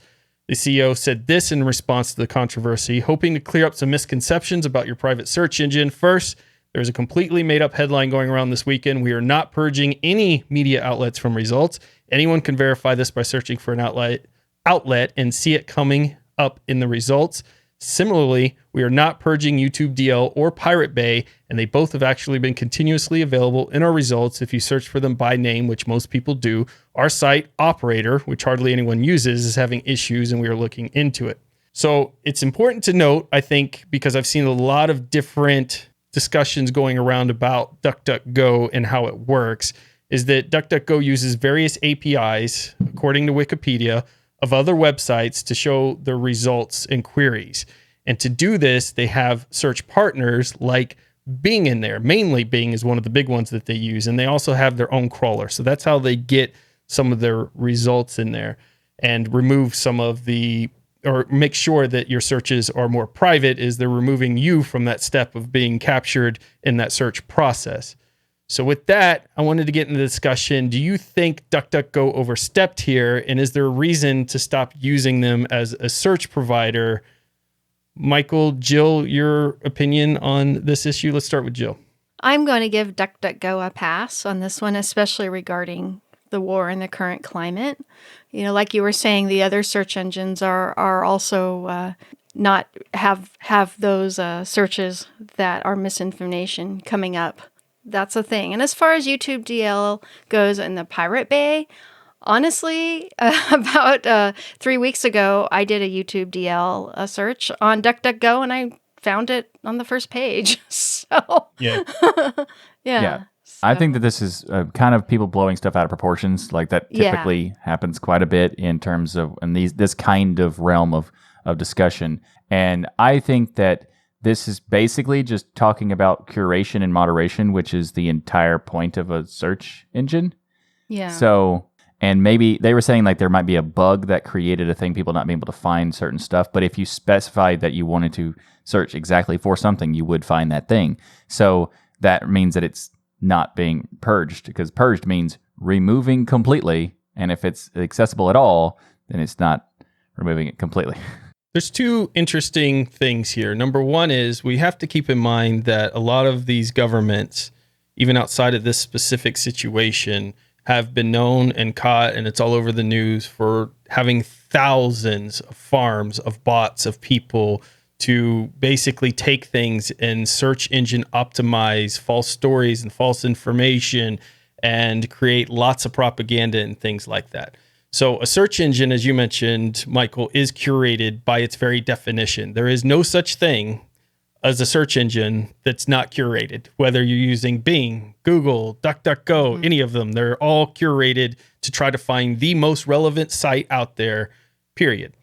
The CEO said this in response to the controversy, hoping to clear up some misconceptions about your private search engine. First, there's a completely made-up headline going around this weekend. We are not purging any media outlets from results. Anyone can verify this by searching for an outlet and see it coming up in the results. Similarly, we are not purging YouTube DL or Pirate Bay, and they both have actually been continuously available in our results if you search for them by name, which most people do. Our site, Operator, which hardly anyone uses, is having issues, and we are looking into it. So it's important to note, I think, because I've seen a lot of different discussions going around about DuckDuckGo and how it works, is that DuckDuckGo uses various APIs, according to Wikipedia, of other websites to show the results and queries. And to do this, they have search partners like Bing in there. Mainly Bing is one of the big ones that they use. And they also have their own crawler. So that's how they get some of their results in there and remove some of the, or make sure that your searches are more private, is they're removing you from that step of being captured in that search process. So with that, I wanted to get into the discussion. Do you think DuckDuckGo overstepped here? And is there a reason to stop using them as a search provider? Michael, Jill, your opinion on this issue? Let's start with Jill. I'm going to give DuckDuckGo a pass on this one, especially regarding the war and the current climate. You know, like you were saying, the other search engines are also not have those searches that are misinformation coming up. That's a thing. And as far as YouTube DL goes and the Pirate Bay, honestly, about 3 weeks ago, I did a YouTube DL search on DuckDuckGo, and I found it on the first page. So, Yeah. yeah. So. I think that this is kind of people blowing stuff out of proportions. Like that typically happens quite a bit in terms of this kind of realm of discussion. And I think that this is basically just talking about curation and moderation, which is the entire point of a search engine. Yeah. So, and maybe they were saying like there might be a bug that created a thing, people not being able to find certain stuff. But if you specified that you wanted to search exactly for something, you would find that thing. So that means that it's not being purged, because purged means removing completely. And if it's accessible at all, then it's not removing it completely. There's two interesting things here. Number one is we have to keep in mind that a lot of these governments, even outside of this specific situation, have been known and caught, and it's all over the news, for having thousands of farms of bots of people to basically take things and search engine optimize false stories and false information and create lots of propaganda and things like that. So a search engine, as you mentioned, Michael, is curated by its very definition. There is no such thing as a search engine that's not curated, whether you're using Bing, Google, DuckDuckGo, any of them. They're all curated to try to find the most relevant site out there, period.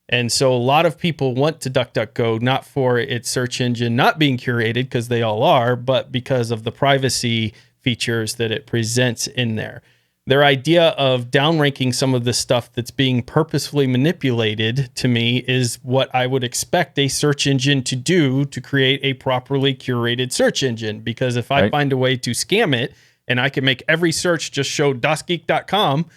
And so a lot of people want to DuckDuckGo, not for its search engine not being curated, because they all are, but because of the privacy features that it presents in there. Their idea of downranking some of the stuff that's being purposefully manipulated, to me, is what I would expect a search engine to do to create a properly curated search engine. Because if I find a way to scam it and I can make every search just show dasgeek.com,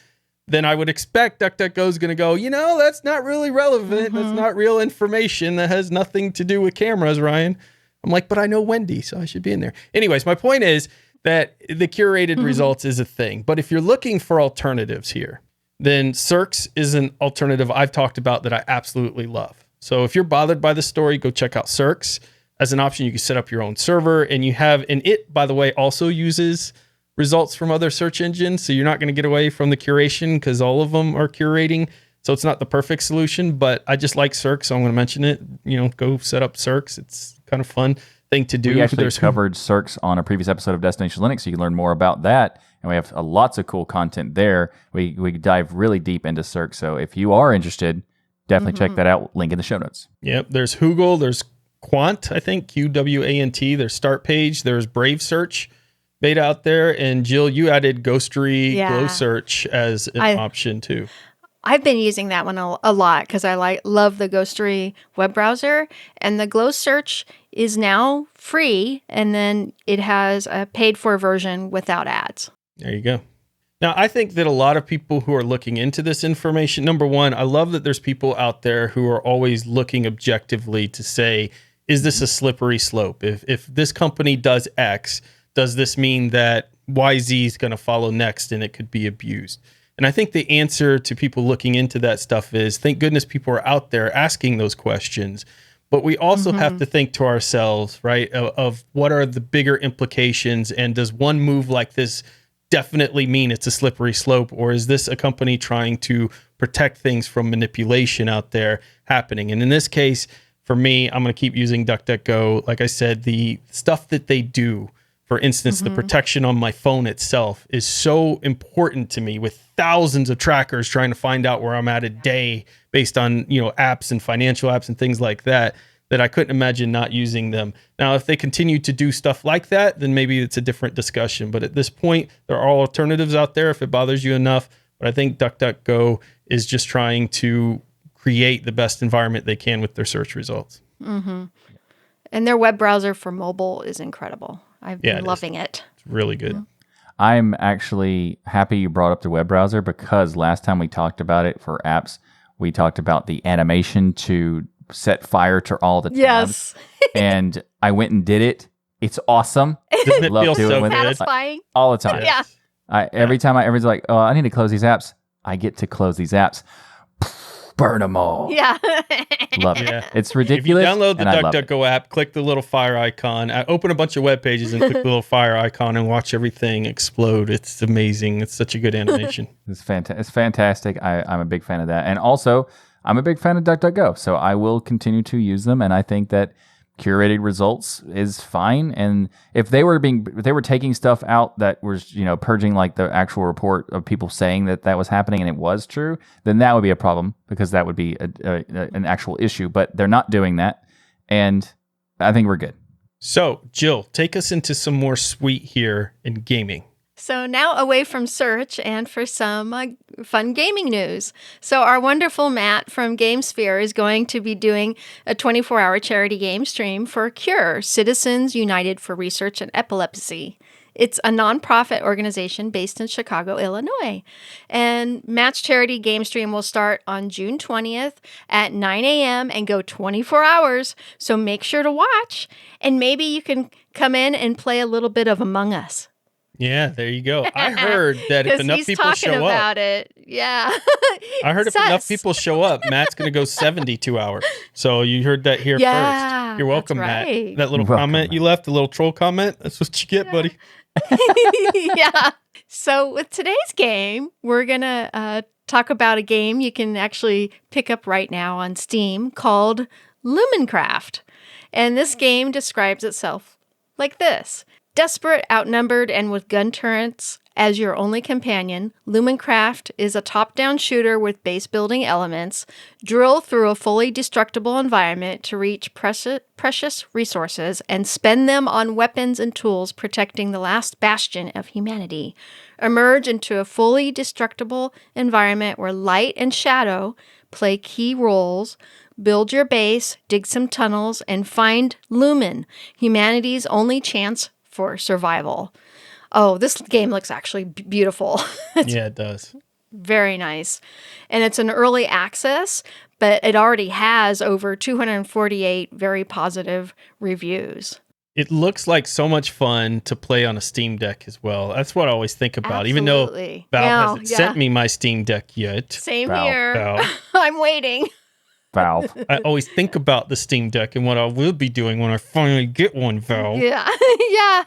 then I would expect DuckDuckGo is going to go, that's not really relevant. That's not real information. That has nothing to do with cameras, Ryan. I'm like, but I know Wendy, so I should be in there. Anyways, my point is that the curated results is a thing. But if you're looking for alternatives here, then Cirx is an alternative I've talked about that I absolutely love. So if you're bothered by the story, go check out Cirx. As an option, you can set up your own server, and it, by the way, also uses results from other search engines. So you're not going to get away from the curation because all of them are curating. So it's not the perfect solution, but I just like Cirx, so I'm going to mention it. Go set up Cirx. It's kind of fun thing to do. We actually covered Cirx on a previous episode of Destination Linux, so you can learn more about that. And we have lots of cool content there. We dive really deep into Cirx. So if you are interested, definitely check that out. Link in the show notes. Yep. There's Hoogle. There's Quant, I think, QWANT. There's Start Page. There's Brave Search beta out there. And Jill, you added Ghostery Glow Search as an option too. I've been using that one a lot because I love the Ghostery web browser, and the Glow Search is now free, and then it has a paid-for version without ads. There you go. Now, I think that a lot of people who are looking into this information, number one, I love that there's people out there who are always looking objectively to say, is this a slippery slope? If this company does X, does this mean that YZ is going to follow next and it could be abused? And I think the answer to people looking into that stuff is, thank goodness people are out there asking those questions. But we also have to think to ourselves, right, of what are the bigger implications, and does one move like this definitely mean it's a slippery slope, or is this a company trying to protect things from manipulation out there happening? And in this case, for me, I'm going to keep using DuckDuckGo. Like I said, the stuff that they do, for instance, the protection on my phone itself is so important to me, with thousands of trackers trying to find out where I'm at a day based on, apps and financial apps and things like that, that I couldn't imagine not using them. Now, if they continue to do stuff like that, then maybe it's a different discussion. But at this point, there are alternatives out there if it bothers you enough. But I think DuckDuckGo is just trying to create the best environment they can with their search results. And their web browser for mobile is incredible. I've been loving it. It's really good. I'm actually happy you brought up the web browser, because last time we talked about it for apps, we talked about the animation to set fire to all the tabs. Yes. And I went and did it. It's awesome. Doesn't it Love feel doing so it. good? Satisfying. All the time. Yeah. Every time everyone's like, oh, I need to close these apps. I get to close these apps. Burn them all. Yeah. Love it. Yeah. It's ridiculous. If you download the and I love it. DuckDuckGo app, click the little fire icon, open a bunch of web pages and click the little fire icon and watch everything explode. It's amazing. It's such a good animation. It's fantastic. I'm a big fan of that. And also, I'm a big fan of DuckDuckGo. So I will continue to use them. And I think that curated results is fine. And if they were taking stuff out that was, purging like the actual report of people saying that was happening and it was true, then that would be a problem, because that would be an actual issue. But they're not doing that. And I think we're good. So, Jill, take us into some more sweet here in gaming. So now away from search and for some fun gaming news. So our wonderful Matt from GameSphere is going to be doing a 24-hour charity game stream for CURE, Citizens United for Research and Epilepsy. It's a nonprofit organization based in Chicago, Illinois. And Matt's charity game stream will start on June 20th at 9 a.m. and go 24 hours. So make sure to watch, and maybe you can come in and play a little bit of Among Us. Yeah, there you go. I heard that if 'Cause enough he's people talking show about up, it. Yeah. I heard if enough Sus. people show up, Matt's going to go 72 hours. So you heard that here Yeah, first. You're welcome, that's right. Matt. That little Welcome, comment you Matt. left, a little troll comment, that's what you get, buddy. Yeah. So with today's game, we're going to talk about a game you can actually pick up right now on Steam called Lumencraft. And this game describes itself like this. Desperate, outnumbered, and with gun turrets as your only companion, Lumencraft is a top-down shooter with base-building elements. Drill through a fully destructible environment to reach precious resources and spend them on weapons and tools protecting the last bastion of humanity. Emerge into a fully destructible environment where light and shadow play key roles. Build your base, dig some tunnels, and find Lumen, humanity's only chance for survival. Oh, this game looks actually beautiful. Yeah, it does. Very nice. And it's an early access, but it already has over 248 very positive reviews. It looks like so much fun to play on a Steam Deck as well. That's what I always think about, even though Absolutely. Valve hasn't Yeah. sent me my Steam Deck yet. Same Valve. here. Valve. I'm waiting. Valve. I always think about the Steam Deck and what I will be doing when I finally get one, Valve. Yeah. Yeah.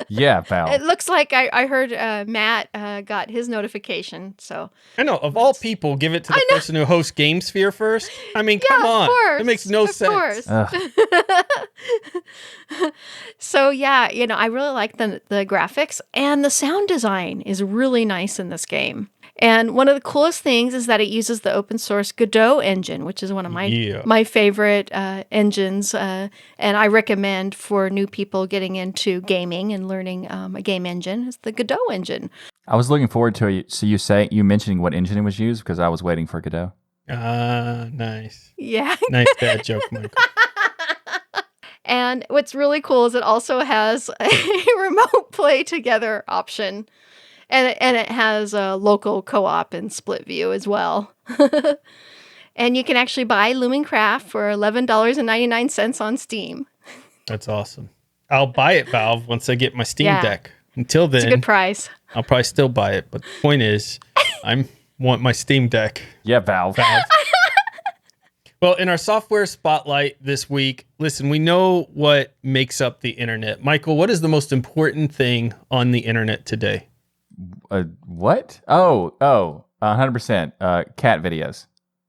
Yeah, It Valve. looks like I heard Matt got his notification. So I know, of all people, give it to the person who hosts GameSphere first. I mean, come of on. course, It makes no of sense. course. Ugh. So yeah, I really like the graphics, and the sound design is really nice in this game. And one of the coolest things is that it uses the open source Godot engine, which is one of my favorite engines, and I recommend for new people getting into gaming and learning a game engine is the Godot engine. I was looking forward to you mentioning what engine it was used because I was waiting for Godot. Nice. Yeah. Nice dad joke, Michael. And what's really cool is it also has a remote play together option. And it has a local co-op and split view as well. And you can actually buy Lumencraft for $11.99 on Steam. That's awesome. I'll buy it, Valve, once I get my Steam Yeah. Deck. Until It's a then, good price. I'll probably still buy it. But the point is, I want my Steam Deck. Yeah, Valve. Well, in our software spotlight this week, listen, we know what makes up the internet. Michael, what is the most important thing on the internet today? What? Oh, 100%. Cat videos.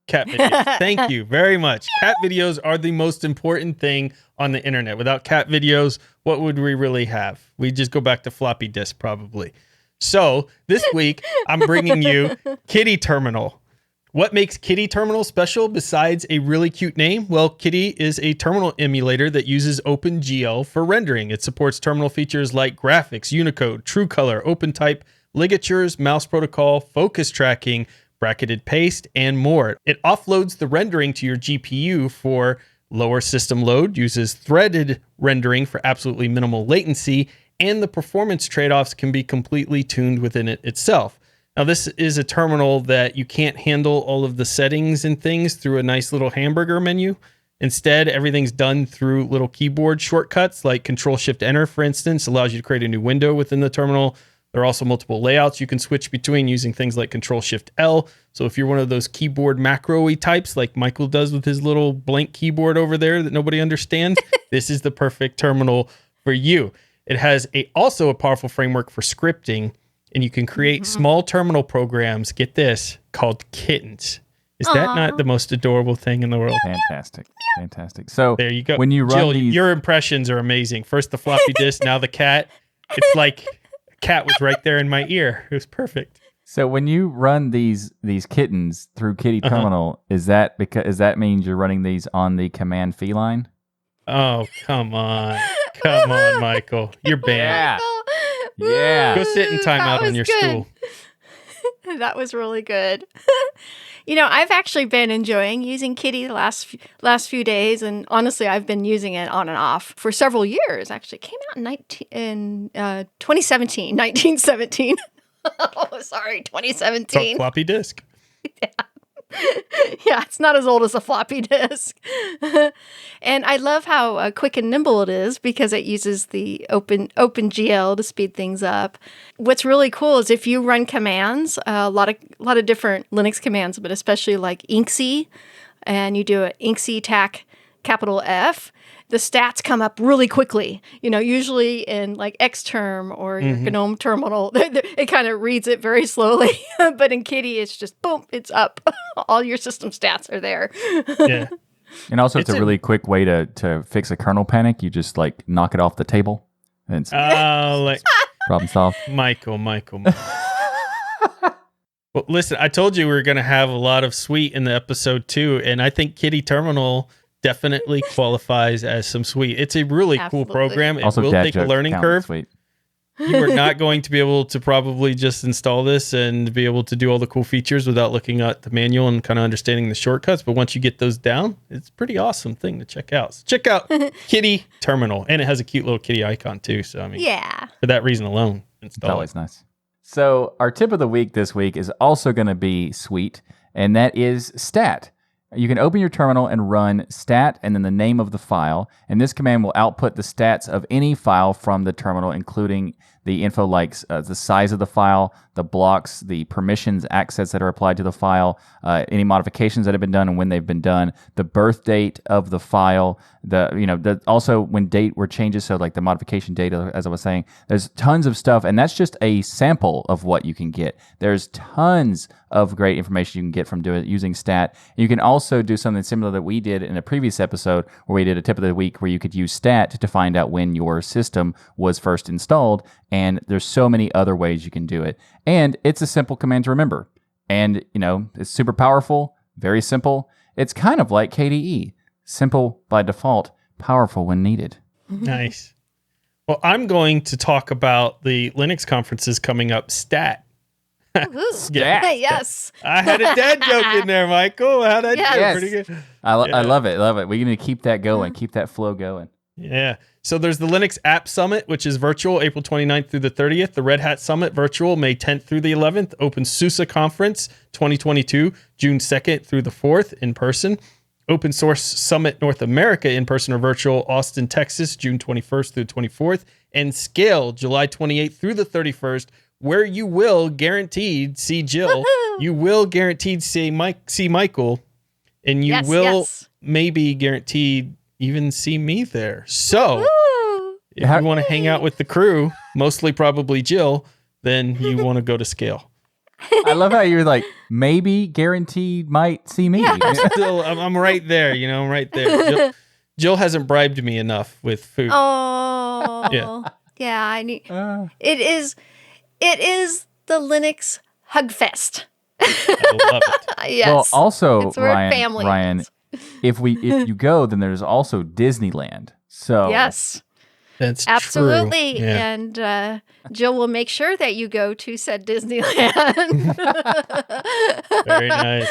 Cat videos. Thank you very much. Cat videos are the most important thing on the internet. Without cat videos, what would we really have? We'd just go back to floppy disk probably. So this week, I'm bringing you Kitty Terminal. What makes Kitty Terminal special besides a really cute name? Well, Kitty is a terminal emulator that uses OpenGL for rendering. It supports terminal features like graphics, Unicode, TrueColor, OpenType, ligatures, mouse protocol, focus tracking, bracketed paste, and more. It offloads the rendering to your GPU for lower system load, uses threaded rendering for absolutely minimal latency, and the performance trade-offs can be completely tuned within it itself. Now, this is a terminal that you can't handle all of the settings and things through a nice little hamburger menu. Instead, everything's done through little keyboard shortcuts like Control-Shift-Enter, for instance, allows you to create a new window within the terminal. There are also multiple layouts you can switch between using things like Control-Shift-L. So if you're one of those keyboard macro-y types like Michael does with his little blank keyboard over there that nobody understands, this is the perfect terminal for you. It has also a powerful framework for scripting, and you can create small terminal programs, get this, called kittens. Is that not the most adorable thing in the world? Fantastic. So There you go. When you run Jill, these, your impressions are amazing. First the floppy disk, now the cat. It's like a cat was right there in my ear. It was perfect. so when you run these kittens through Kitty Terminal, is that means you're running these on the command feline? Oh, come on. Come on, Michael. You're banned. Yeah. Go sit in timeout on your stool. That was really good. I've actually been enjoying using Kitty the last few days, and honestly, I've been using it on and off for several years. Actually, it came out in 2017, 1917. Oh, sorry, 2017. Floppy disk. Yeah, it's not as old as a floppy disk. And I love how quick and nimble it is because it uses the OpenGL to speed things up. What's really cool is if you run commands, a lot of different Linux commands, but especially like inksy, and you do an inksy tac capital F, the stats come up really quickly. Usually in like Xterm or your GNOME terminal, it kind of reads it very slowly. But in Kitty, it's just boom, it's up. All your system stats are there. Yeah. And also, it's a really quick way to fix a kernel panic. You just like knock it off the table. And it's problem solved. Michael. Well, listen, I told you we were going to have a lot of sweet in the episode too, and I think Kitty Terminal definitely qualifies as some sweet. It's a really cool program. It also, will take a learning curve. Sweet. You are not going to be able to probably just install this and be able to do all the cool features without looking at the manual and kind of understanding the shortcuts. But once you get those down, it's a pretty awesome thing to check out. So check out Kitty Terminal. And it has a cute little kitty icon too. So, I mean, for that reason alone, install it's always nice. So our tip of the week this week is also going to be sweet, and that is stat. You can open your terminal and run stat and then the name of the file, and this command will output the stats of any file from the terminal, including the info like the size of the file, the blocks, the permissions, access that are applied to the file, any modifications that have been done and when they've been done, the birth date of the file, also when date were changes, so like the modification date, as I was saying, there's tons of stuff, and that's just a sample of what you can get. There's tons of great information you can get from using stat. You can also do something similar that we did in a previous episode where we did a tip of the week where you could use stat to find out when your system was first installed, and there's so many other ways you can do it. And it's a simple command to remember. And, it's super powerful, very simple. It's kind of like KDE. Simple by default, powerful when needed. Nice. Well, I'm going to talk about the Linux conferences coming up, Stat. Yes. I had a dad joke in there, Michael. How'd I do? Yes. Pretty good. I love it. We're going to keep that going, keep that flow going. Yeah. So there's the Linux App Summit, which is virtual April 29th through the 30th. The Red Hat Summit, virtual May 10th through the 11th. OpenSUSE Conference 2022, June 2nd through the 4th in person. Open Source Summit North America, in person or virtual, Austin, Texas, June 21st through the 24th. And Scale, July 28th through the 31st, where you will guaranteed see Jill. Woohoo! You will guaranteed see Michael. And you will maybe guaranteed even see me there. So if you want to hang out with the crew, mostly probably Jill, then you want to go to Scale. I love how you're like, maybe guaranteed might see me. Yeah. I'm right there, I'm right there. Jill hasn't bribed me enough with food. Oh, yeah. I need. It is the Linux Hug Fest. I love it. Yes. Well, also, it's where family Ryan, is. if you go, then there's also Disneyland. So yes. That's absolutely. True. Yeah. And Jill will make sure that you go to said Disneyland. Very nice.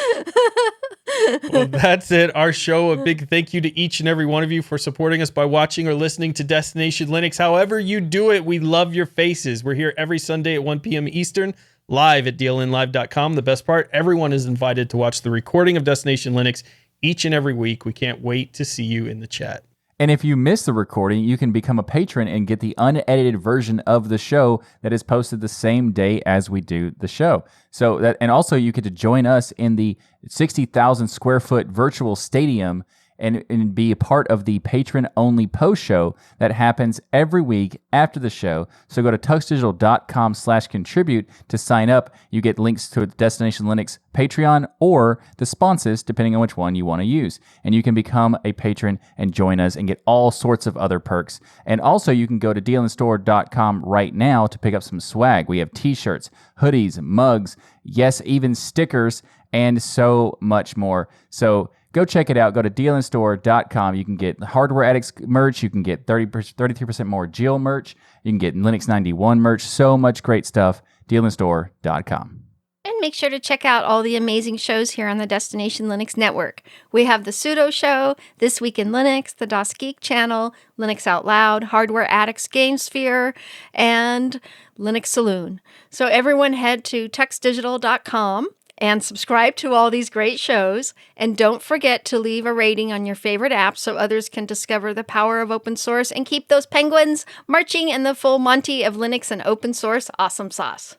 Well, that's it. Our show. A big thank you to each and every one of you for supporting us by watching or listening to Destination Linux. However you do it, we love your faces. We're here every Sunday at 1 p.m. Eastern, live at dlnlive.com. The best part, everyone is invited to watch the recording of Destination Linux each and every week. We can't wait to see you in the chat. And if you miss the recording, you can become a patron and get the unedited version of the show that is posted the same day as we do the show. And also you get to join us in the 60,000 square foot virtual stadium and be a part of the patron-only post show that happens every week after the show. So go to tuxdigital.com/contribute to sign up. You get links to Destination Linux Patreon or the sponsors, depending on which one you want to use. And you can become a patron and join us and get all sorts of other perks. And also you can go to dealandstore.com right now to pick up some swag. We have t-shirts, hoodies, mugs, yes, even stickers, and so much more. So go check it out. Go to dealandstore.com. You can get Hardware Addicts merch. You can get 33% more Jill merch. You can get Linux 91 merch. So much great stuff. dealandstore.com. And make sure to check out all the amazing shows here on the Destination Linux Network. We have the Sudo Show, This Week in Linux, the DOS Geek Channel, Linux Out Loud, Hardware Addicts Game Sphere, and Linux Saloon. So everyone head to tuxdigital.com and subscribe to all these great shows. And don't forget to leave a rating on your favorite app so others can discover the power of open source and keep those penguins marching in the full Monty of Linux and open source awesome sauce.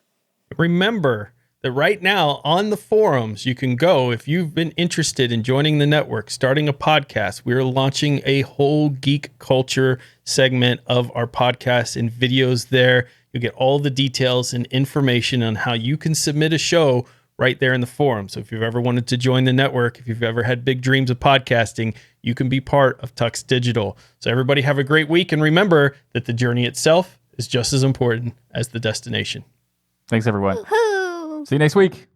Remember that right now on the forums, you can go if you've been interested in joining the network, starting a podcast. We're launching a whole geek culture segment of our podcast and videos there. You'll get all the details and information on how you can submit a show right there in the forum. So if you've ever wanted to join the network, if you've ever had big dreams of podcasting, you can be part of Tux Digital. So everybody have a great week. And remember that the journey itself is just as important as the destination. Thanks, everyone. Woo-hoo. See you next week.